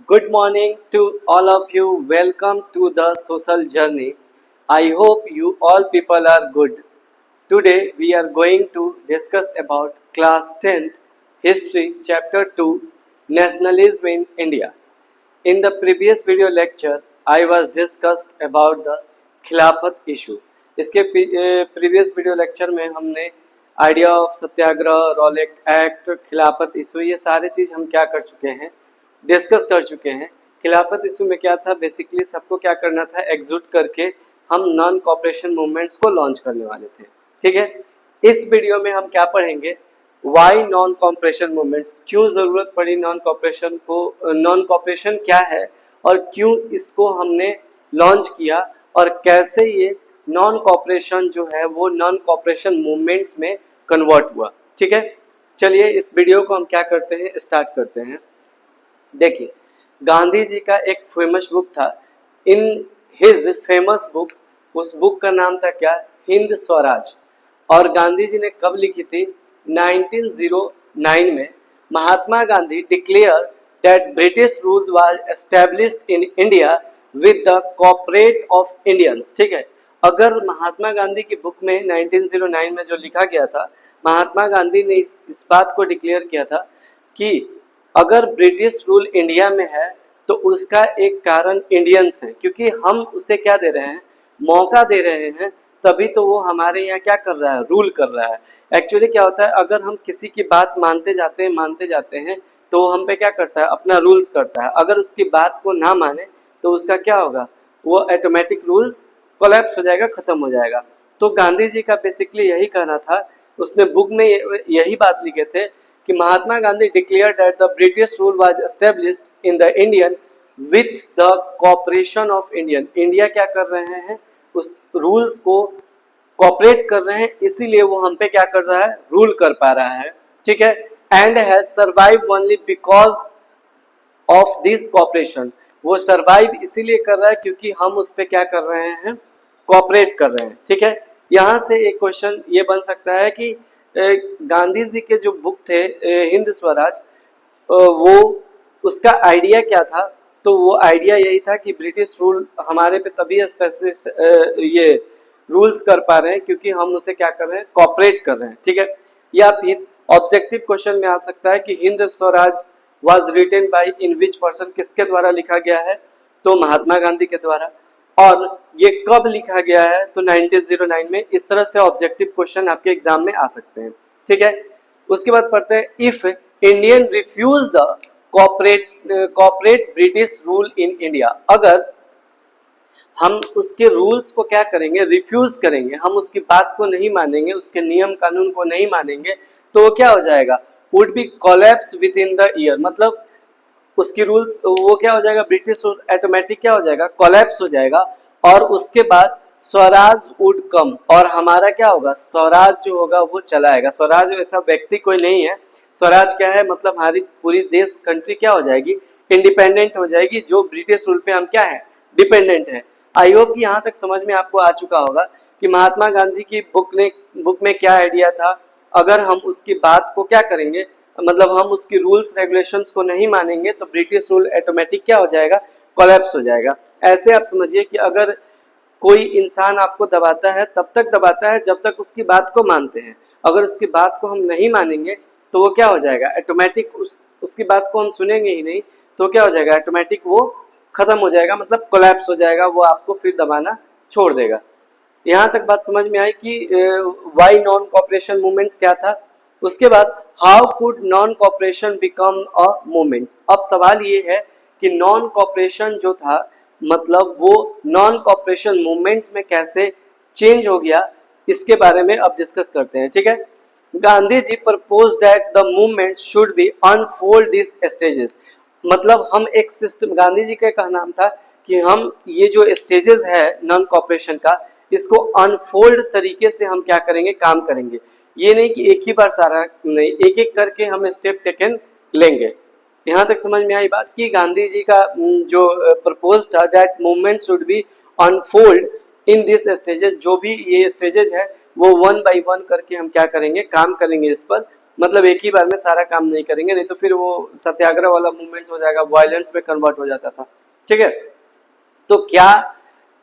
Good morning to all of you. Welcome to the social journey. I hope you all people are good. Today we are going to discuss about class 10th history chapter 2 nationalism in India. In the previous video lecture I was discussed about the खिलाफत issue. इसके previous video lecture में हमने idea of Satyagraha, Rowlatt act, खिलाफत issue, ये सारे चीज़ हम क्या कर चुके हैं, डिस्कस कर चुके हैं. खिलाफत इशू में क्या था, बेसिकली सबको क्या करना था, एग्जूट करके हम नॉन कॉपरेशन मूवमेंट्स को लॉन्च करने वाले थे. ठीक है, इस वीडियो में हम क्या पढ़ेंगे, वाई नॉन कॉपरेशन मूवमेंट्स, क्यों ज़रूरत पड़ी नॉन कॉपरेशन को, नॉन कॉपरेशन क्या है और क्यों इसको हमने लॉन्च किया और कैसे ये नॉन कॉपरेशन जो है वो नॉन कॉपरेशन मूवमेंट्स में कन्वर्ट हुआ. ठीक है, चलिए इस वीडियो को हम क्या करते हैं, स्टार्ट करते हैं. देखिए, गांधी जी का एक फेमस बुक था. इन हिज फेमस बुक, उस बुक का नाम था क्या, हिंद स्वराज. और गांधी जी ने कब लिखी थी, 1909 में. Mahatma Gandhi declare that British rule was established in India with the cooperate of Indians. ठीक है, अगर महात्मा गांधी की बुक में 1909 में जो लिखा गया था, महात्मा गांधी ने इस बात को डिक्लेयर किया था कि अगर ब्रिटिश रूल इंडिया में है तो उसका एक कारण इंडियंस है, क्योंकि हम उसे क्या दे रहे हैं, मौका दे रहे हैं, तभी तो वो हमारे यहाँ क्या कर रहा है, रूल कर रहा है. एक्चुअली क्या होता है, अगर हम किसी की बात मानते जाते हैं तो वो हम पे क्या करता है, अपना रूल्स करता है. अगर उसकी बात को ना माने तो उसका क्या होगा, वो ऑटोमेटिक रूल्स कोलैप्स हो जाएगा, खत्म हो जाएगा. तो गांधी जी का बेसिकली यही कहना था. उसने बुक में यही बात लिखे थे कि Mahatma Gandhi declare that the British rule was established in the Indian with the cooperation of Indian. India क्या कर रहे हैं, उस रूल्स को कॉपरेट कर रहे हैं, इसीलिए वो हम पे क्या कर रहा है, रूल कर पा रहा है. ठीक है, and has survive only because of this cooperation. वो सर्वाइव इसीलिए कर रहा है क्योंकि हम उस पे क्या कर रहे हैं, कॉपरेट कर रहे हैं. ठीक है, यहाँ से एक क्वेश्चन ये बन सकता है कि गांधी जी के जो बुक थे हिंद स्वराज, वो उसका आइडिया क्या था. तो वो आइडिया यही था कि ब्रिटिश रूल हमारे पे तभी स्पेसिस्ट ये रूल्स कर पा रहे हैं क्योंकि हम उसे क्या कर रहे हैं, कॉपरेट कर रहे हैं. ठीक है, या फिर ऑब्जेक्टिव क्वेश्चन में आ सकता है कि Hind Swaraj was written by in which person, किसके द्वारा लिखा गया है, तो महात्मा गांधी के द्वारा. और ये कब लिखा गया है, तो 1909 में. इस तरह से ऑब्जेक्टिव क्वेश्चन आपके एग्जाम में आ सकते हैं. ठीक है, उसके बाद पढ़ते हैं, if Indian refuse the cooperate British rule in India. अगर हम उसके रूल्स को क्या करेंगे, रिफ्यूज करेंगे, हम उसकी बात को नहीं मानेंगे, उसके नियम कानून को नहीं मानेंगे, तो क्या हो जाएगा, would be collapse with in the year. मतलब उसकी रूल्स वो क्या हो जाएगा, ब्रिटिश रूल ऑटोमेटिक क्या हो जाएगा, कोलैप्स हो जाएगा. और उसके बाद स्वराज वुड कम, और हमारा क्या होगा, स्वराज जो होगा वो चला आएगा. स्वराज ऐसा व्यक्ति कोई नहीं है. स्वराज क्या है, मतलब हमारी पूरी देश कंट्री क्या हो जाएगी, इंडिपेंडेंट हो जाएगी, जो ब्रिटिश रूल पे हम क्या है, डिपेंडेंट है. आई होप कि यहाँ तक समझ में आपको आ चुका होगा कि महात्मा गांधी की बुक में क्या आइडिया था. अगर हम उसकी बात को क्या करेंगे, मतलब हम उसकी रूल्स रेगुलेशंस को नहीं मानेंगे तो ब्रिटिश रूल ऑटोमेटिक क्या हो जाएगा, कोलैप्स हो जाएगा. ऐसे आप समझिए कि अगर कोई इंसान आपको दबाता है तब तक दबाता है जब तक उसकी बात को मानते हैं. अगर उसकी बात को हम नहीं मानेंगे तो वो क्या हो जाएगा, ऑटोमेटिक उसकी बात को हम सुनेंगे ही नहीं तो क्या हो जाएगा, ऑटोमेटिक वो खत्म हो जाएगा, मतलब कोलैप्स हो जाएगा, वो आपको फिर दबाना छोड़ देगा. यहाँ तक बात समझ में आई कि वाई नॉन कॉपरेशन मूवमेंट्स क्या था. उसके बाद how could non cooperation become a movements. अब सवाल ये है कि नॉन कॉपरेशन जो था, मतलब वो नॉन कॉपरेशन मूवमेंट्स में कैसे चेंज हो गया, इसके बारे में अब डिस्कस करते हैं. ठीक है, Gandhi ji propose that the movement should be unfold this stages. मतलब हम एक सिस्टम, गांधी जी का कहना था कि हम ये जो स्टेजेस है नॉन कॉपरेशन का, इसको अनफोल्ड तरीके से हम क्या करेंगे, काम करेंगे. ये नहीं कि एक ही बार सारा नहीं, एक एक करके हम स्टेप टेकन लेंगे. यहाँ तक समझ में आई बात कि गांधी जी का जो प्रपोज था that movement should be unfold in this stages. जो भी ये स्टेजेस है वो वन बाय वन करके हम क्या करेंगे, काम करेंगे इस पर, मतलब एक ही बार में सारा काम नहीं करेंगे, नहीं तो फिर वो सत्याग्रह वाला मूवमेंट हो जाएगा, वायलेंस में कन्वर्ट हो जाता था। ठीक है, तो क्या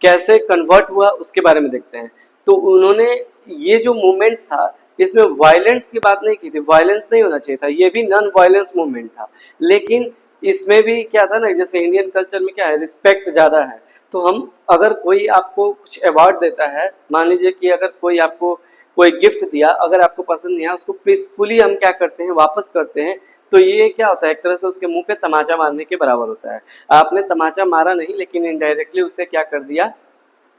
कैसे कन्वर्ट हुआ उसके बारे में देखते हैं। तो उन्होंने ये जो मूवमेंट्स था इसमें वायलेंस की बात नहीं की थी, वायलेंस नहीं होना चाहिए था, ये भी नॉन वायलेंस मूवमेंट था, लेकिन इसमें भी क्या था ना, जैसे इंडियन कल्चर में क्या है, रिस्पेक्ट ज्यादा है। तो हम अगर कोई आपको कुछ अवार्ड देता है, मान लीजिए कि अगर कोई आपको कोई गिफ्ट दिया, अगर आपको पसंद नहीं आया, उसको पीसफुली हम क्या करते हैं, वापस करते हैं। तो ये क्या होता है, एक तरह से उसके मुंह पे तमाचा मारने के बराबर होता है। आपने तमाचा मारा नहीं, लेकिन इनडायरेक्टली उसे क्या कर दिया,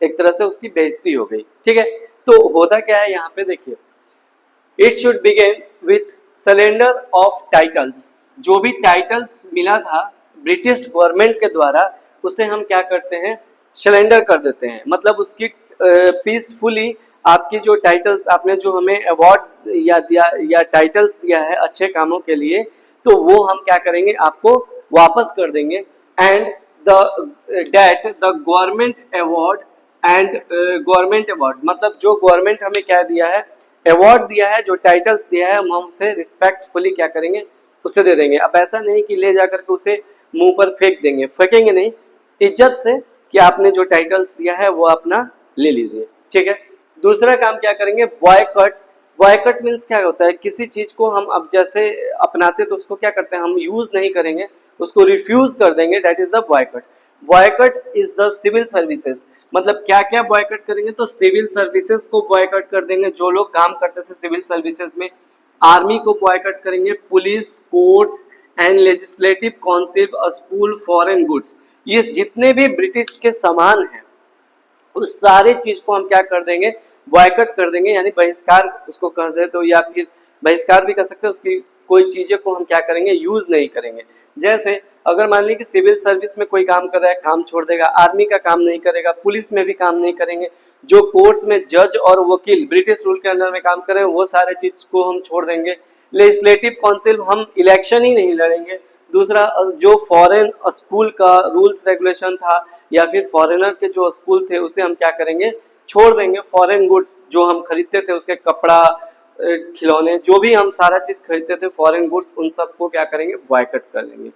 एक तरह से उसकी बेइज्जती हो गई। ठीक है, तो होता क्या है यहाँ पे देखिए, it should begin with surrender of titles. जो भी टाइटल्स मिला था ब्रिटिश गवर्नमेंट के द्वारा, उसे हम क्या करते हैं, सरेंडर कर देते हैं। मतलब उसकी पीसफुली आपकी जो टाइटल्स, आपने जो हमें अवार्ड या दिया या टाइटल्स दिया है अच्छे कामों के लिए, तो वो हम क्या करेंगे, आपको वापस कर देंगे। And the date the government award and government award, मतलब जो गवर्नमेंट हमें क्या दिया है, अवार्ड दिया है, जो टाइटल्स दिया है, हम उसे रिस्पेक्टफुली क्या करेंगे, उसे दे देंगे। अब ऐसा नहीं कि ले जाकर के उसे मुंह पर फेंक देंगे, फेंकेंगे नहीं, इज्जत से कि आपने जो टाइटल्स दिया है वो अपना ले लीजिए। ठीक है, दूसरा काम क्या करेंगे, बॉयकट। बॉयकट मीन्स क्या होता है, किसी चीज को हम अब जैसे अपनाते तो उसको क्या करते हैं, हम यूज नहीं करेंगे, उसको रिफ्यूज कर देंगे, that is the boycott. Boycott is the civil services. मतलब क्या क्या बॉयकट करेंगे, तो सिविल सर्विसेज को बॉयकट कर देंगे, जो लोग काम करते थे सिविल सर्विसेज में। आर्मी को बॉयकट करेंगे, police, courts and legislative council, school, foreign goods. ये जितने भी ब्रिटिश के सामान हैं उस सारे चीज को हम क्या कर देंगे, बॉयकट कर देंगे, यानी बहिष्कार उसको कह दे तो, या फिर बहिष्कार भी कर सकते हैं, उसकी कोई चीजें को हम क्या करेंगे, यूज नहीं करेंगे। जैसे अगर मान ली कि सिविल सर्विस में कोई काम कर रहा है, काम छोड़ देगा, आर्मी का काम नहीं करेगा, पुलिस में भी काम नहीं करेंगे, जो कोर्ट्स में जज और वकील ब्रिटिश रूल के अंडर में काम कर रहे हैं वो सारे चीज को हम छोड़ देंगे। लेजिस्लेटिव काउंसिल, हम इलेक्शन ही नहीं लड़ेंगे। दूसरा, जो फॉरेन स्कूल का रूल्स रेगुलेशन था या फिर फॉरेनर के जो स्कूल थे उसे हम क्या करेंगे, छोड़ देंगे। फॉरेन गुड्स जो हम खरीदते थे, उसके कपड़ा, खिलौने, जो भी हम सारा चीज खरीदते थे फॉरेन गुड्स, उन सबको क्या करेंगे, बॉयकट कर लेंगे।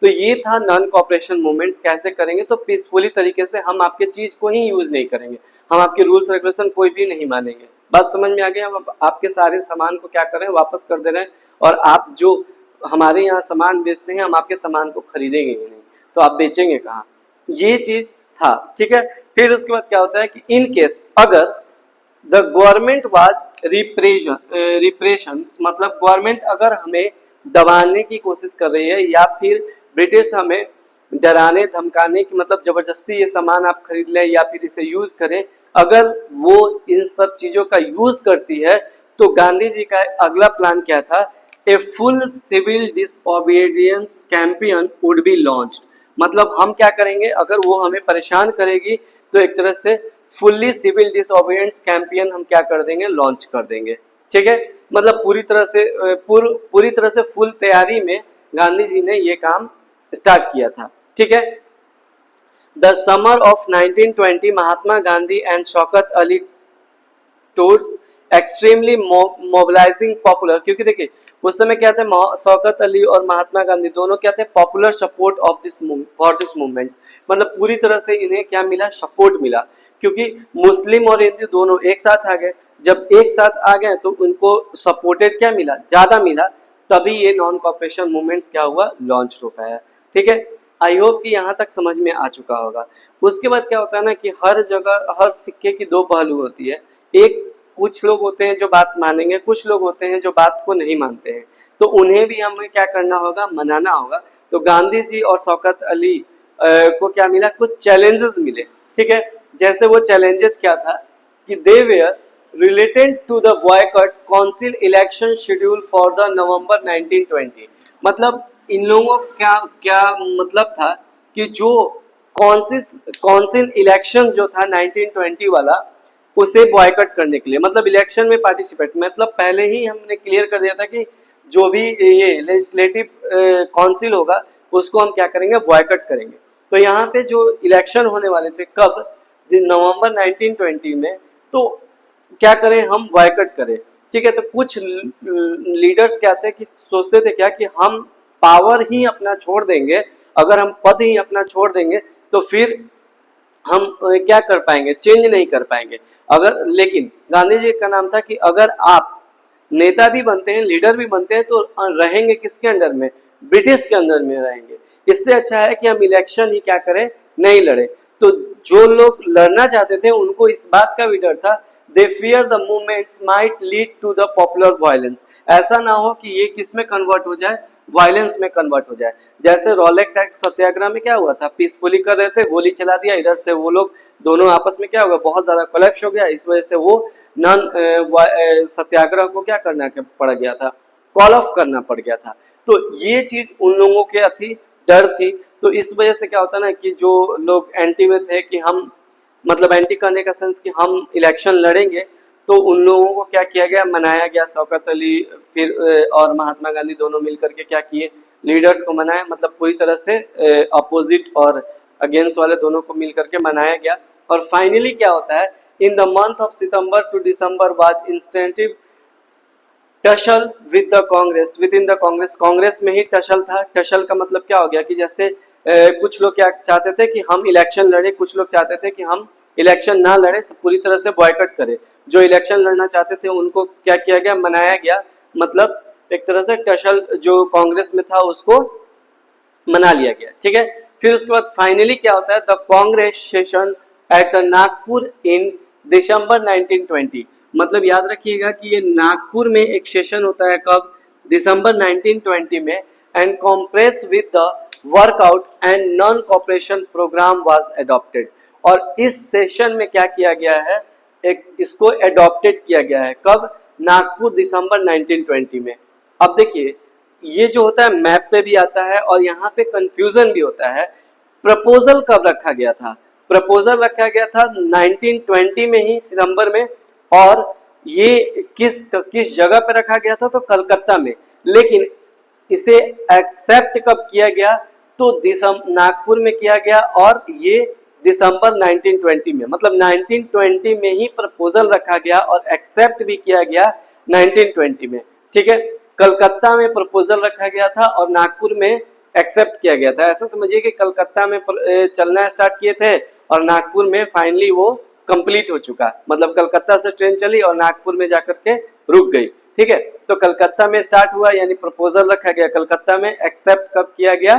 तो ये था नॉन कॉपरेशन मूवमेंट्स। कैसे करेंगे, तो पीसफुली तरीके से, हम आपके चीज को ही यूज नहीं करेंगे, हम आपके रूल्स रेगुलेशन कोई भी नहीं मानेंगे। बात समझ में आ गई, हम आपके सारे सामान को क्या कर रहे हैं, वापस कर दे रहे हैं, और आप जो हमारे यहाँ सामान बेचते हैं, हम आपके सामान को खरीदेंगे ही नहीं, तो आप बेचेंगे कहाँ, ये चीज था। ठीक है, फिर उसके बाद क्या होता है कि इन केस अगर द गवर्नमेंट वाज रिप्रेशन, मतलब गवर्नमेंट अगर हमें दबाने की कोशिश कर रही है, या फिर ब्रिटिश हमें डराने धमकाने की, मतलब जबरदस्ती ये सामान आप खरीद लें या फिर इसे यूज करें, अगर वो इन सब चीजों का यूज करती है, तो गांधी जी का अगला प्लान क्या था, a full civil disobedience campaign would be launched. मतलब हम क्या करेंगे, अगर वो हमें परेशान करेगी तो एक तरह से फुल्ली सिविल डिसओबीडियंस कैंपेन हम क्या कर देंगे, लॉन्च कर देंगे। ठीक है, मतलब पूरी तरह से फुल तैयारी में गांधी जी ने ये काम स्टार्ट किया था। ठीक है, the summer of 1920 Mahatma Gandhi and Shaukat Ali tours extremely mobilising popular, क्योंकि देखिए उस समय क्या थे, शौकत अली और महात्मा गांधी दोनों क्या थे, popular support of this for this movements. मतलब पूरी तरह से इन्हें क्या मिला, सपोर्ट मिला, क्योंकि मुस्लिम और हिंदू दोनों एक साथ आ गए। जब एक साथ आ गए तो उनको सपोर्टेड क्या मिला, ज्यादा मिला, तभी ये नॉन कॉपरेशन मूवमेंट्स क्या हुआ, लॉन्च हो पाया। ठीक है, आई होप कि यहाँ तक समझ में आ चुका होगा। उसके बाद क्या होता है ना, कि हर जगह हर सिक्के की दो पहलू होती है। एक, कुछ लोग होते हैं जो बात मानेंगे, कुछ लोग होते हैं जो बात को नहीं मानते हैं, तो उन्हें भी हमें क्या करना होगा, मनाना होगा। तो गांधी जी और शौकत अली को क्या मिला, कुछ चैलेंजेस मिले। ठीक है, जैसे वो चैलेंजेस क्या था, कि they were related to the boycott council election schedule for the November 1920। मतलब इन लोगों का क्या मतलब था, कि जो काउंसिल इलेक्शन जो था 1920 वाला, उसे बॉयकट करने के लिए, मतलब इलेक्शन में पार्टिसिपेट, मतलब पहले ही हमने क्लियर कर दिया था कि जो भी ये लेजिस्लेटिव काउंसिल होगा उसको हम क्या करेंगे, बॉयकट करेंगे। तो यहाँ पे जो इलेक्शन होने वाले थे, कब, नवंबर 1920 में, तो क्या करें, हम बॉयकट करें। ठीक है। तो कुछ लीडर्स क्या थे कि सोचते थे क्या कि हम पावर ही अपना छोड़ देंगे, अगर हम पद ही अपना छोड़ देंगे तो फिर हम क्या कर पाएंगे, चेंज नहीं कर पाएंगे। अगर लेकिन गांधी जी का नाम था कि अगर आप नेता भी बनते हैं, लीडर भी बनते हैं, तो रहेंगे किसके अंडर में, ब्रिटिश के अंडर में रहेंगे। इससे अच्छा है कि हम इलेक्शन ही क्या करें, नहीं लड़े। तो जो लोग लड़ना चाहते थे उनको इस बात का भी डर था, they fear the movements might lead to the popular violence, ऐसा ना हो कि ये किस में कन्वर्ट हो जाए, वायलेंस में कन्वर्ट हो जाए। जैसे रॉलेट टैक्स सत्याग्रह में क्या हुआ था, पीसफुली कर रहे थे, गोली चला दिया, इधर से वो लोग दोनों आपस में क्या हो गया, बहुत ज्यादा कोलैप्स हो गया, इस वजह से वो नॉन सत्याग्रह को क्या करना पड़ गया था, कॉल ऑफ करना पड़ गया था। तो ये चीज उन लोगों के थी, डर थी। तो इस वजह से क्या होता ना कि जो लोग एंटी में थे कि हम मतलब एंटी करने का सेंस कि हम इलेक्शन लड़ेंगे, तो उन लोगों को क्या किया गया, मनाया गया। शौकत अली फिर और महात्मा गांधी दोनों मिलकर के क्या किए, लीडर्स को मनाया, मतलब पूरी तरह से अपोजिट और अगेंस्ट वाले दोनों को मिलकर के मनाया गया। और फाइनली क्या होता है, in the month of September to December was intensive tussle with the Congress, with in the Congress, Congress में ही टशल था। टशल का मतलब क्या हो गया कि जैसे कुछ लोग क्या चाहते थे कि हम इलेक्शन लड़े, कुछ लोग चाहते थे कि हम इलेक्शन ना लड़े, पूरी तरह से बॉयकट करें। जो इलेक्शन लड़ना चाहते थे उनको क्या किया गया, मनाया गया, मतलब एक तरह से टशल जो कांग्रेस में था उसको मना लिया गया, ठीक है। फिर उसके बाद फाइनली क्या होता है, the Congress session at the Nagpur in December 1920, मतलब याद रखिएगा कि ये नागपुर में एक सेशन होता है, कब, दिसंबर 1920 में। And Congress with the workout and non cooperation programme was adopted, और इस सेशन में क्या किया गया है, एक इसको एडॉप्टेड किया गया है, कब, नागपुर दिसंबर 1920 में। अब देखिए ये जो होता है मैप पे भी आता है और यहाँ पे कंफ्यूजन भी होता है। प्रपोजल कब रखा गया था, प्रपोजल रखा गया था 1920 में ही सितंबर में, और ये किस जगह पे रखा गया था, तो कलकत्ता में। लेकिन इसे एक्सेप्ट कब किया गया, तो नागपुर में किया गया, और ये दिसंबर 1920 में, मतलब 1920 में ही प्रपोजल रखा गया और एक्सेप्ट भी किया गया 1920 में, ठीक है। कलकत्ता में प्रपोजल रखा गया था और नागपुर में एक्सेप्ट किया गया था। ऐसा समझिए कि कलकत्ता में चलना स्टार्ट किए थे और नागपुर में फाइनली वो कंप्लीट हो चुका, मतलब कलकत्ता से ट्रेन चली और नागपुर में जाकर के रुक गई, ठीक है। तो कलकत्ता में स्टार्ट हुआ, यानी प्रपोजल रखा गया कलकत्ता में, एक्सेप्ट कब किया गया,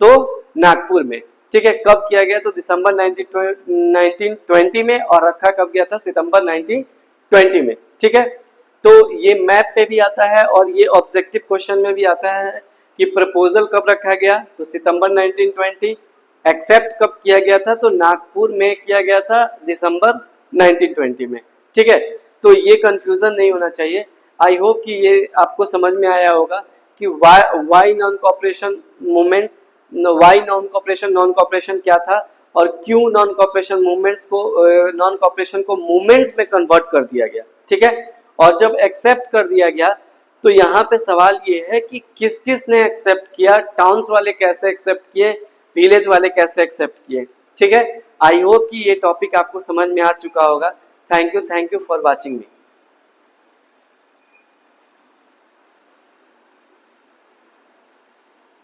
तो नागपुर में, ठीक है। कब किया गया, तो दिसंबर 1920 में, और रखा कब गया था, सितंबर 1920 में, ठीक है। तो ये मैप पे भी आता है और ये ऑब्जेक्टिव क्वेश्चन में भी आता है कि प्रपोजल कब रखा गया, तो सितंबर 1920, एक्सेप्ट कब किया गया था, तो नागपुर में किया गया था दिसंबर 1920 में, ठीक है। तो ये कंफ्यूजन नहीं होना चाहिए। आई होप कि ये आपको समझ में आया होगा कि why non cooperation movements, why non cooperation क्या था, और क्यों नॉन कॉपरेशन मूवमेंट्स को, नॉन कॉपरेशन को मूवमेंट्स में कन्वर्ट कर दिया गया, ठीक है। और जब एक्सेप्ट कर दिया गया तो यहाँ पे सवाल ये है कि किस किस ने एक्सेप्ट किया, टाउन्स वाले कैसे एक्सेप्ट किए, विलेज वाले कैसे एक्सेप्ट किए, ठीक है। आई होप कि ये टॉपिक आपको समझ में आ चुका होगा। Thank you for watching me.